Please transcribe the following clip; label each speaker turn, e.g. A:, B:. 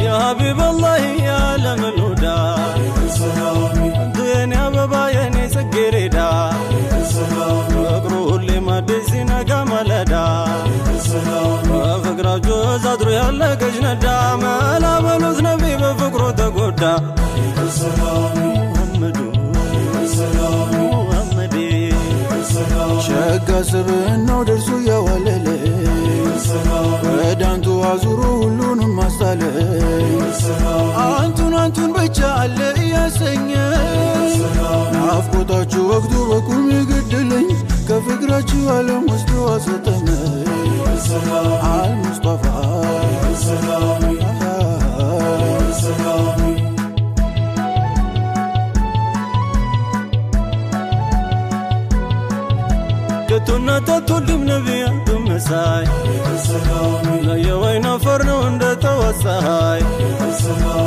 A: يا حبيب الله يا لملودا الدنيا بابايني سجريدا فقرو اللي ما دزينا قملدا فقرا جوز أدرو يلا كجندا ملا بلوز نبي بفقرو تقودا
B: شقا سبنو درسو يا وللي ودانتو عزورو هلون مستالي አንቱን ብቻ አለ ያሰኘ ናፍቆታችሁ ወቅቱ በቁም ይገድልኝ ከፍቅራችሁ ዓለም ውስጥ ዋሰጠኝ አልሙስጠፋ كتونا تطلب نبيا مساي لا يوين فرنا عند توساي